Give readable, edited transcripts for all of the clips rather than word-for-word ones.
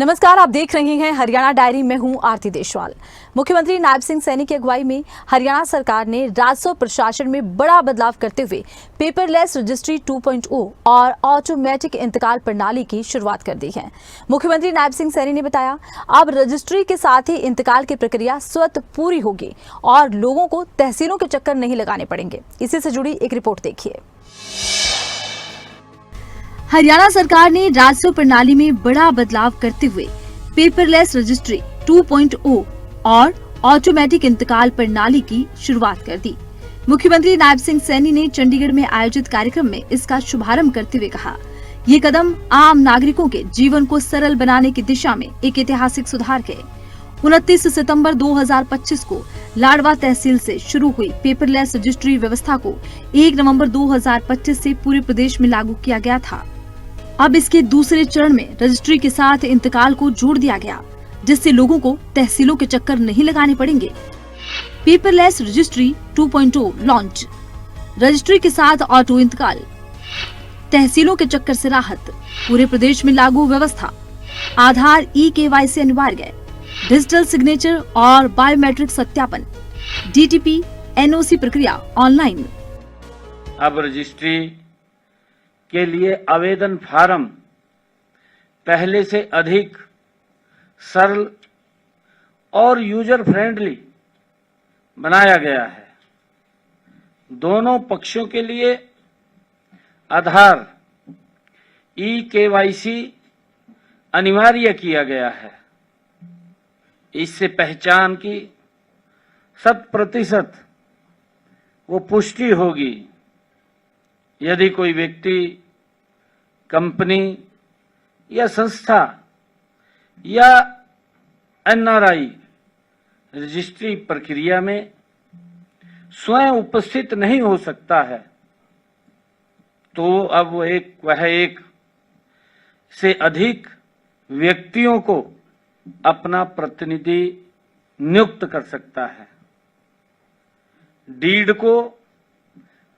नमस्कार, आप देख रहे हैं हरियाणा डायरी में हूं आरती देशवाल। मुख्यमंत्री नायब सिंह सैनी की अगुवाई में हरियाणा सरकार ने राजस्व प्रशासन में बड़ा बदलाव करते हुए पेपरलेस रजिस्ट्री 2.0 और ऑटोमेटिक इंतकाल प्रणाली की शुरुआत कर दी है। मुख्यमंत्री नायब सिंह सैनी ने बताया, अब रजिस्ट्री के साथ ही इंतकाल की प्रक्रिया स्वतः पूरी होगी और लोगों को तहसीलों के चक्कर नहीं लगाने पड़ेंगे। इसी से जुड़ी एक रिपोर्ट देखिए। हरियाणा सरकार ने राजस्व प्रणाली में बड़ा बदलाव करते हुए पेपरलेस रजिस्ट्री 2.0 और ऑटोमेटिक इंतकाल प्रणाली की शुरुआत कर दी। मुख्यमंत्री नायब सिंह सैनी ने चंडीगढ़ में आयोजित कार्यक्रम में इसका शुभारंभ करते हुए कहा, ये कदम आम नागरिकों के जीवन को सरल बनाने की दिशा में एक ऐतिहासिक सुधार है। 29 सितंबर 2025 को लाडवा तहसील से शुरू हुई पेपरलेस रजिस्ट्री व्यवस्था को 1 नवंबर 2025 से पूरे प्रदेश में लागू किया गया था। अब इसके दूसरे चरण में रजिस्ट्री के साथ इंतकाल को जोड़ दिया गया, जिससे लोगों को तहसीलों के चक्कर नहीं लगाने पड़ेंगे। पेपरलेस रजिस्ट्री 2.0 लॉन्च, रजिस्ट्री के साथ ऑटो इंतकाल, तहसीलों के चक्कर से राहत, पूरे प्रदेश में लागू व्यवस्था, आधार ई-KYC अनिवार्य, डिजिटल सिग्नेचर और बायोमेट्रिक सत्यापन, DTP NOC प्रक्रिया ऑनलाइन। अब रजिस्ट्री के लिए आवेदन फार्म पहले से अधिक सरल और यूजर फ्रेंडली बनाया गया है। दोनों पक्षों के लिए आधार ई-KYC अनिवार्य किया गया है। इससे पहचान की 100% वो पुष्टि होगी। यदि कोई व्यक्ति, कंपनी या संस्था या NRI रजिस्ट्री प्रक्रिया में स्वयं उपस्थित नहीं हो सकता है, तो अब वह एक से अधिक व्यक्तियों को अपना प्रतिनिधि नियुक्त कर सकता है। डीड को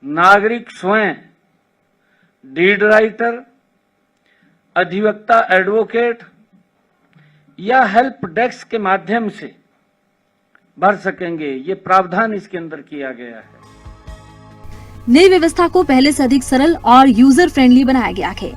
नागरिक स्वयं डीड राइटर, अधिवक्ता, एडवोकेट या हेल्प डेस्क के माध्यम से भर सकेंगे। ये प्रावधान इसके अंदर किया गया है। नई व्यवस्था को पहले से अधिक सरल और यूजर फ्रेंडली बनाया गया है।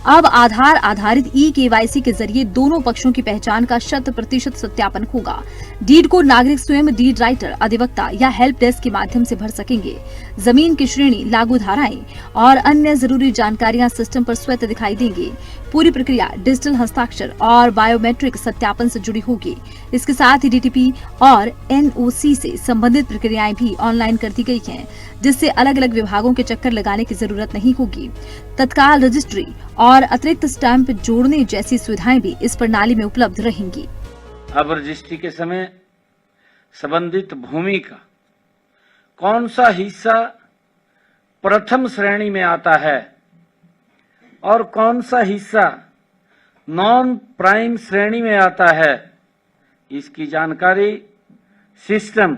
अब आधार आधारित ई-KYC के जरिए दोनों पक्षों की पहचान का 100% सत्यापन होगा। डीड को नागरिक स्वयं डीड राइटर, अधिवक्ता या हेल्प डेस्क के माध्यम से भर सकेंगे। जमीन की श्रेणी, लागू धाराएं और अन्य जरूरी जानकारियां सिस्टम पर स्वतः दिखाई देंगी। पूरी प्रक्रिया डिजिटल हस्ताक्षर और बायोमेट्रिक सत्यापन से जुड़ी होगी। इसके साथ ही DTP और NOC से संबंधित प्रक्रियाएं भी ऑनलाइन कर दी गई हैं, जिससे अलग अलग विभागों के चक्कर लगाने की जरूरत नहीं होगी। तत्काल रजिस्ट्री और अतिरिक्त स्टैंप जोड़ने जैसी सुविधाएं भी इस प्रणाली में उपलब्ध रहेंगी। अब रजिस्ट्री के समय संबंधित भूमि का कौन सा हिस्सा प्रथम श्रेणी में आता है और कौन सा हिस्सा नॉन प्राइम श्रेणी में आता है, इसकी जानकारी सिस्टम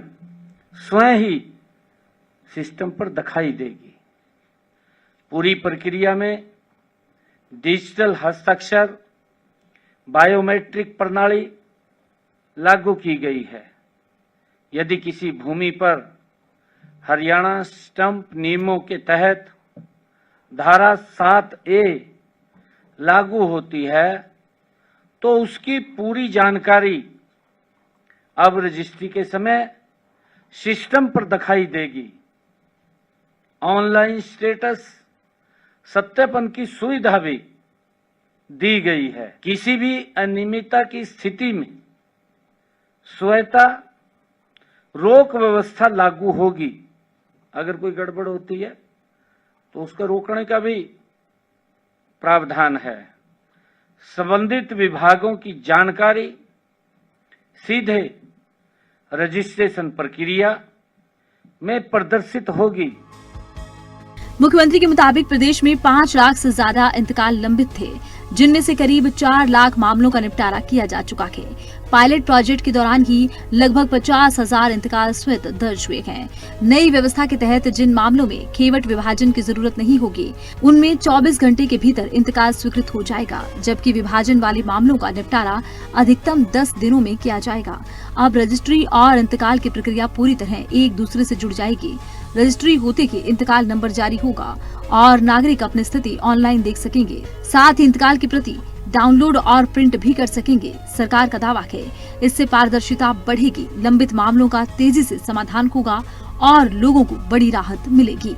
स्वयं ही सिस्टम पर दिखाई देगी। पूरी प्रक्रिया में डिजिटल हस्ताक्षर, बायोमेट्रिक प्रणाली लागू की गई है। यदि किसी भूमि पर हरियाणा स्टंप नियमों के तहत धारा 7A लागू होती है, तो उसकी पूरी जानकारी अब रजिस्ट्री के समय सिस्टम पर दिखाई देगी। ऑनलाइन स्टेटस सत्यापन की सुविधा भी दी गई है। किसी भी अनियमितता की स्थिति में स्वतः रोक व्यवस्था लागू होगी। अगर कोई गड़बड़ होती है तो उसका रोकने का भी प्रावधान है। संबंधित विभागों की जानकारी सीधे रजिस्ट्रेशन प्रक्रिया में प्रदर्शित होगी। मुख्यमंत्री के मुताबिक प्रदेश में 5 लाख से ज्यादा इंतकाल लंबित थे, जिनमें से करीब 4 लाख मामलों का निपटारा किया जा चुका है। पायलट प्रोजेक्ट के दौरान ही लगभग 50,000 इंतकाल स्वीकृत दर्ज हुए हैं। नई व्यवस्था के तहत जिन मामलों में खेवट विभाजन की जरूरत नहीं होगी, उनमें 24 घंटे के भीतर इंतकाल स्वीकृत हो जाएगा, जबकि विभाजन वाले मामलों का निपटारा अधिकतम 10 दिनों में किया जाएगा। अब रजिस्ट्री और इंतकाल की प्रक्रिया पूरी तरह एक दूसरे से जुड़ जाएगी। रजिस्ट्री होते ही इंतकाल नंबर जारी होगा और नागरिक अपनी स्थिति ऑनलाइन देख सकेंगे। साथ ही इंतकाल की प्रति डाउनलोड और प्रिंट भी कर सकेंगे। सरकार का दावा है, इससे पारदर्शिता बढ़ेगी, लंबित मामलों का तेजी से समाधान होगा और लोगों को बड़ी राहत मिलेगी।